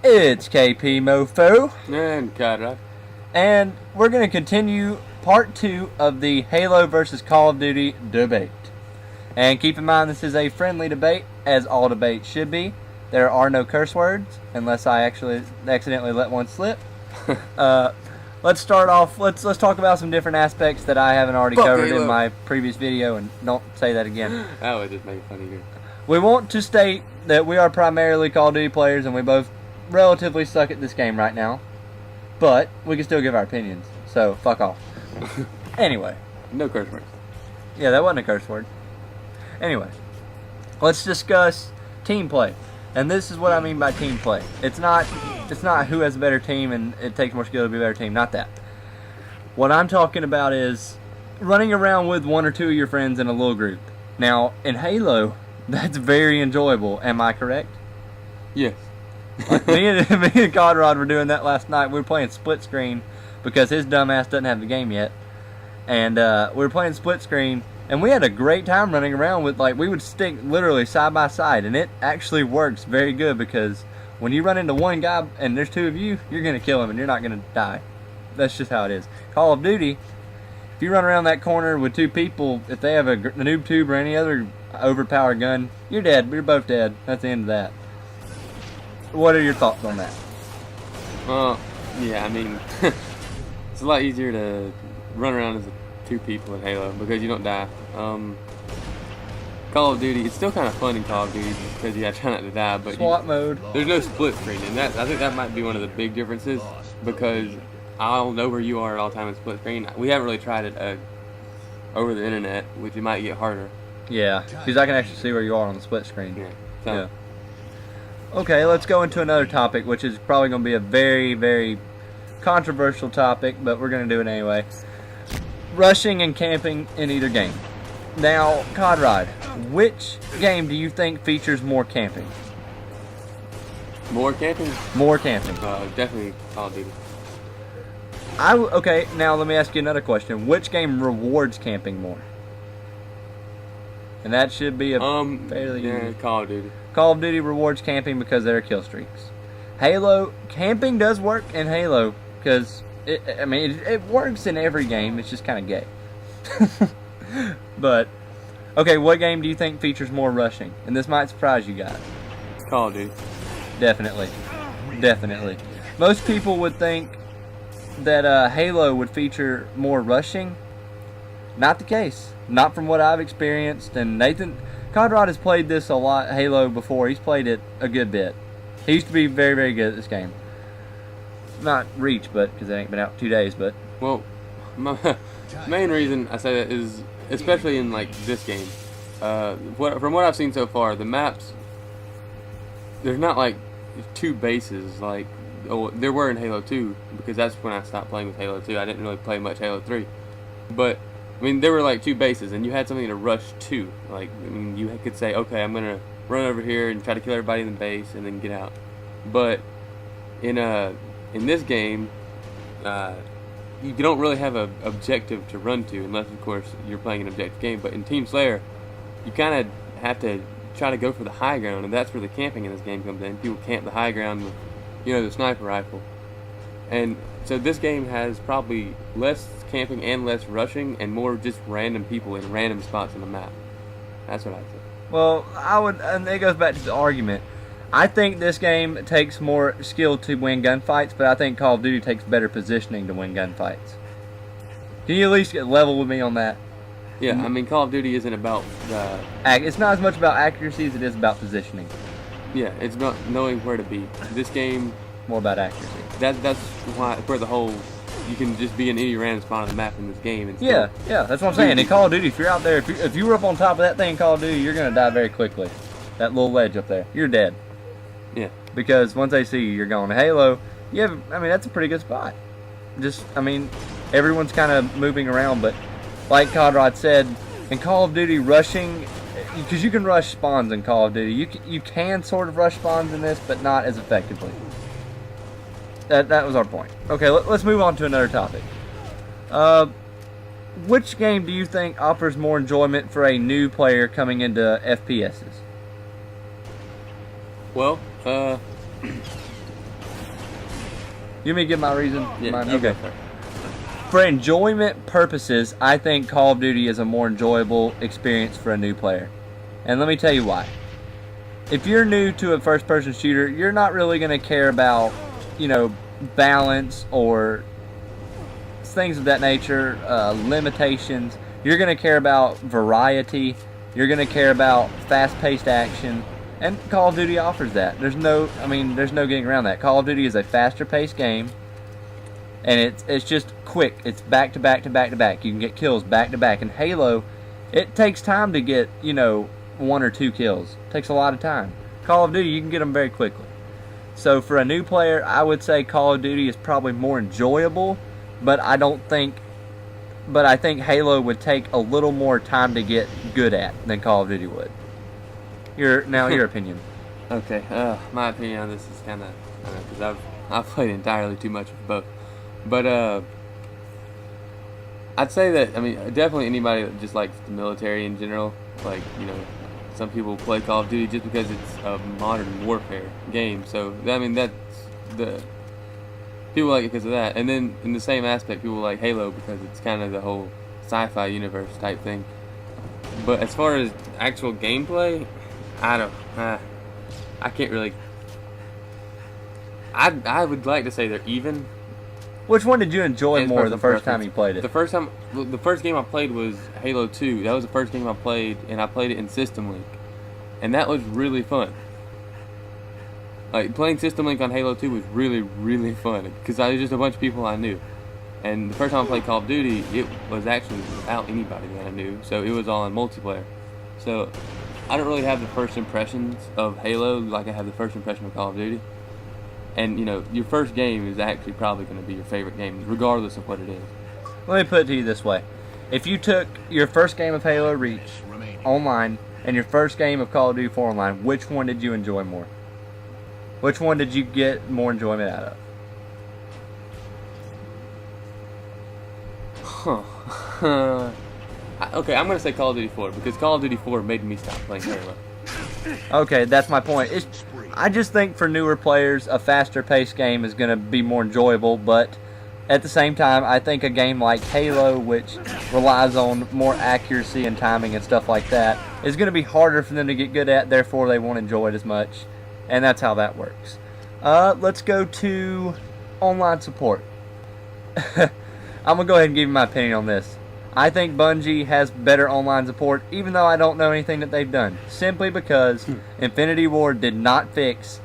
It's KP Mofo, And CoD r0d. and we're going to continue part 2 of the Halo versus Call of Duty debate. And keep in mind, this is a friendly debate, as all debates should be. There are no curse words, unless I actually accidentally let one slip. Let's start off. Let's talk about some different aspects that I haven't already covered in my previous video, and don't say that again. That would just make it funny here. We want to state that we are primarily Call of Duty players, and we both relatively suck at this game right now. But we can still give our opinions, so fuck off. Anyway. No curse words. Yeah, that wasn't a curse word. Anyway, let's discuss team play. And this is what I mean by team play. It's not who has a better team and it takes more skill to be a better team. Not that. What I'm talking about is running around with one or two of your friends in a little group. Now, in Halo, that's very enjoyable. Am I correct? Yes. Like me and CoD r0d were doing that last night. We were playing split screen because his dumbass doesn't have the game yet. And we were playing split screen. And we had a great time running around with, like, we would stick literally side by side. And it actually works very good because when you run into one guy and there's two of you, you're going to kill him and you're not going to die. That's just how it is. Call of Duty, if you run around that corner with two people, if they have a noob tube or any other overpowered gun, you're dead. You're both dead. That's the end of that. What are your thoughts on that? Well, yeah, I mean, it's a lot easier to run around as two people in Halo because you don't die. Call of Duty, it's still kind of fun in Call of Duty because you try not to die, but SWAT mode. There's no split screen, and I think that might be one of the big differences because I'll know where you are at all time in split screen. We haven't really tried it over the internet, which it might get harder. Yeah, because I can actually see where you are on the split screen. Yeah. So. Yeah. Okay, let's go into another topic, which is probably going to be a very, very controversial topic, but we're going to do it anyway. Rushing and camping in either game. Now, CoD r0d, which game do you think features more camping? More camping? More camping. Definitely Call of Duty. Okay, now let me ask you another question. Which game rewards camping more? And that should be a fairly yeah, Call of Duty. Call of Duty rewards camping because there are kill streaks. Halo, camping does work in Halo because it works in every game. It's just kind of gay. But okay, what game do you think features more rushing? And this might surprise you guys. Call of Duty. Definitely, definitely. Most people would think that Halo would feature more rushing. Not the case. Not from what I've experienced. And Nathan, CoD r0d has played this a lot, Halo, before. He's played it a good bit. He used to be very, very good at this game. Not Reach, but because it ain't been out 2 days, but... Well, my main reason I say that is, especially in, like, this game, from what I've seen so far, the maps, there's not, like, two bases, like, there were in Halo 2, because that's when I stopped playing with Halo 2. I didn't really play much Halo 3. But, I mean, there were, like, two bases, and you had something to rush to. Like, I mean, you could say, okay, I'm going to run over here and try to kill everybody in the base and then get out. But in this game, you don't really have an objective to run to, unless, of course, you're playing an objective game. But in Team Slayer, you kind of have to try to go for the high ground, and that's where the camping in this game comes in. People camp the high ground with, the sniper rifle. And so this game has probably less camping and less rushing, and more just random people in random spots on the map. That's what I think. Well, and it goes back to the argument. I think this game takes more skill to win gunfights, but I think Call of Duty takes better positioning to win gunfights. Can you at least get level with me on that? Yeah, I mean, Call of Duty isn't about... It's not as much about accuracy as it is about positioning. Yeah, it's about knowing where to be. This game... More about accuracy. That's where the whole... You can just be in any random spot on the map in this game. And yeah, that's what I'm saying. In Call of Duty, if you're out there, if you were up on top of that thing in Call of Duty, you're going to die very quickly. That little ledge up there. You're dead. Yeah. Because once they see you, you're gone. Halo, that's a pretty good spot. Everyone's kind of moving around, but like CoD r0d said, in Call of Duty, rushing, because you can rush spawns in Call of Duty. You can sort of rush spawns in this, but not as effectively. That was our point. Okay, let's move on to another topic. Which game do you think offers more enjoyment for a new player coming into FPSs? Well, You want me to give my reason? Yeah, Mine? you Okay. go first. For enjoyment purposes, I think Call of Duty is a more enjoyable experience for a new player. And let me tell you why. If you're new to a first-person shooter, you're not really going to care about, balance or things of that nature, limitations. You're going to care about variety. You're going to care about fast-paced action. And Call of Duty offers that. There's no getting around that. Call of Duty is a faster-paced game. And it's just quick. It's back to back to back to back. You can get kills back to back. And Halo, it takes time to get, 1 or 2 kills. It takes a lot of time. Call of Duty, you can get them very quickly. So for a new player, I would say Call of Duty is probably more enjoyable, but I think Halo would take a little more time to get good at than Call of Duty would. Your opinion. Okay, my opinion on this is kind of, because I've played entirely too much of both. But I'd say that, definitely anybody that just likes the military in general, like, some people play Call of Duty just because it's a modern warfare game. So, that's the people like it because of that. And then in the same aspect, people like Halo because it's kind of the whole sci-fi universe type thing. But as far as actual gameplay, I can't really. I would like to say they're even. Which one did you enjoy It's more the personal first preference. time you played it? The first game I played was Halo 2. That was the first game I played, and I played it in System Link, and that was really fun. Like playing System Link on Halo 2 was really, really fun because I was just a bunch of people I knew. And the first time I played Call of Duty, it was actually without anybody that I knew, so it was all in multiplayer. So I don't really have the first impressions of Halo like I have the first impression of Call of Duty. And, your first game is actually probably going to be your favorite game, regardless of what it is. Let me put it to you this way. If you took your first game of Halo Reach online and your first game of Call of Duty 4 online, which one did you enjoy more? Which one did you get more enjoyment out of? Huh. Okay, I'm going to say Call of Duty 4, because Call of Duty 4 made me stop playing Halo. Okay, that's my point. I just think for newer players, a faster-paced game is going to be more enjoyable, but at the same time, I think a game like Halo, which relies on more accuracy and timing and stuff like that, is going to be harder for them to get good at, therefore they won't enjoy it as much, and that's how that works. Let's go to online support. I'm going to go ahead and give you my opinion on this. I think Bungie has better online support, even though I don't know anything that they've done. Simply because Infinity Ward did not fix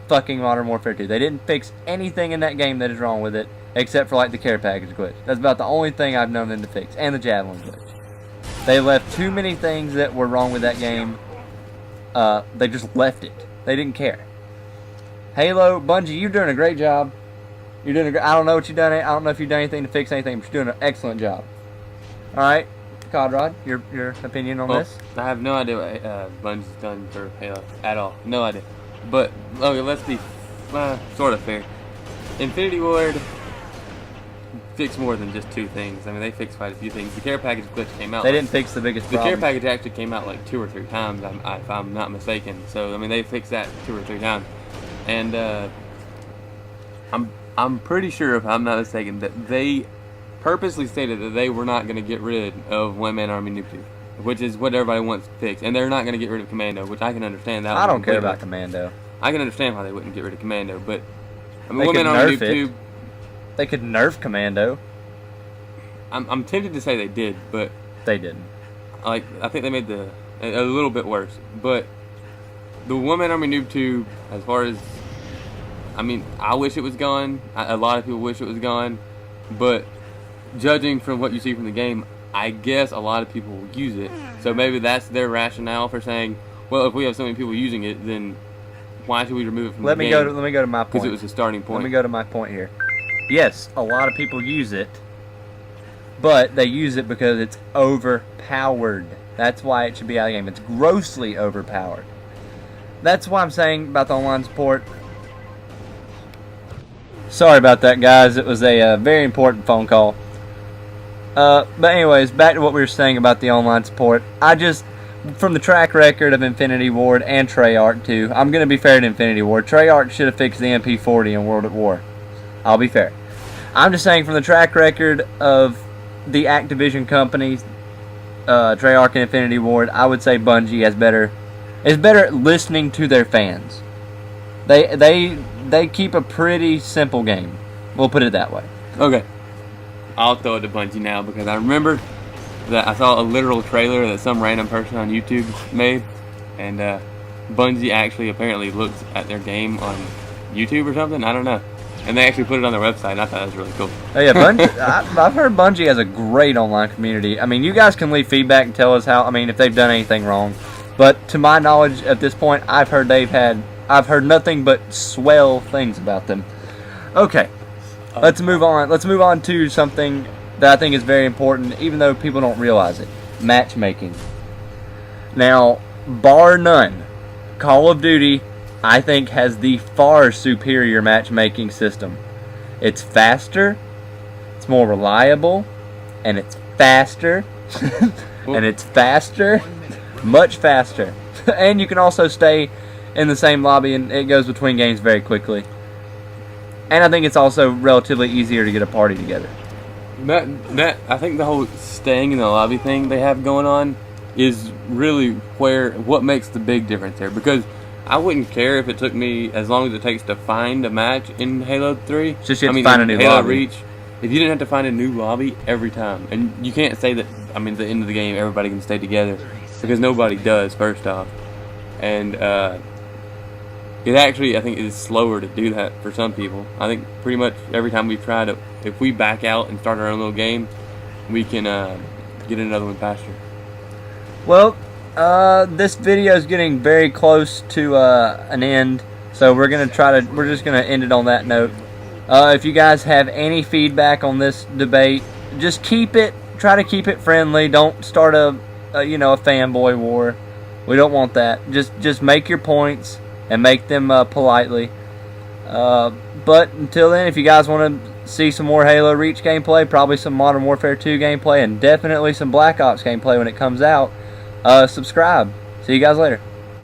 fucking Modern Warfare 2. They didn't fix anything in that game that is wrong with it, except for like the care package glitch. That's about the only thing I've known them to fix, and the Javelin glitch. They left too many things that were wrong with that game. They just left it. They didn't care. Halo, Bungie, you're doing a great job. You're doing I don't know what you've done. I don't know if you've done anything to fix anything, but you're doing an excellent job. All right, CoD r0d, your opinion on this? I have no idea what Bungie's done for Halo at all. No idea. But okay, let's be sort of fair. Infinity Ward fixed more than just 2 things. They fixed quite a few things. The care package glitch came out. They didn't fix the biggest problem. The care package actually came out like 2 or 3 times, if I'm not mistaken. So they fixed that 2 or 3 times, and I'm pretty sure, if I'm not mistaken, that they purposely stated that they were not going to get rid of One Man Army Noob 2, which is what everybody wants to fix, and they're not going to get rid of Commando, which I can understand. I don't care about Commando. I can understand why they wouldn't get rid of Commando, but One Man Army Noob 2. They could nerf Commando. I'm tempted to say they did, but they didn't. I think they made a little bit worse. But the One Man Army Noob 2, as far as I wish it was gone. A lot of people wish it was gone, but judging from what you see from the game, I guess a lot of people will use it. So maybe that's their rationale for saying, well, if we have so many people using it, then why should we remove it from the game? Let me go to my point. Because it was a starting point. Let me go to my point here. Yes, a lot of people use it, but they use it because it's overpowered. That's why it should be out of the game. It's grossly overpowered. That's why I'm saying about the online support. Sorry about that, guys. It was a very important phone call. But anyways, back to what we were saying about the online support. From the track record of Infinity Ward and Treyarch too, I'm going to be fair to Infinity Ward. Treyarch should have fixed the MP40 in World at War. I'll be fair. I'm just saying from the track record of the Activision companies, Treyarch and Infinity Ward, I would say Bungie is better at listening to their fans. They keep a pretty simple game. We'll put it that way. Okay. I'll throw it to Bungie now because I remember that I saw a literal trailer that some random person on YouTube made, and Bungie actually apparently looks at their game on YouTube or something. I don't know. And they actually put it on their website, and I thought that was really cool. Oh yeah, I've heard Bungie has a great online community. I mean, you guys can leave feedback and tell us if they've done anything wrong. But to my knowledge, at this point, I've heard nothing but swell things about them. Okay, let's move on. Let's move on to something that I think is very important, even though people don't realize it: matchmaking. Now, bar none, Call of Duty, I think, has the far superior matchmaking system. It's faster, it's more reliable, and it's faster, and it's faster, much faster. And you can also stay in the same lobby, and it goes between games very quickly. And I think it's also relatively easier to get a party together. I think the whole staying in the lobby thing they have going on is really what makes the big difference there, because I wouldn't care if it took me as long as it takes to find a match in Halo 3. Just you have to find a new Halo lobby. Reach, if you didn't have to find a new lobby every time. And you can't say that, at the end of the game, everybody can stay together. Because nobody does, first off. And it actually, I think, is slower to do that for some people. I think pretty much every time we've tried it, if we back out and start our own little game, we can get another one faster. Well, this video is getting very close to an end, so we're just gonna end it on that note. If you guys have any feedback on this debate, just try to keep it friendly. Don't start a fanboy war. We don't want that. Just make your points and make them politely. But until then, if you guys want to see some more Halo Reach gameplay, probably some Modern Warfare 2 gameplay, and definitely some Black Ops gameplay when it comes out, subscribe. See you guys later.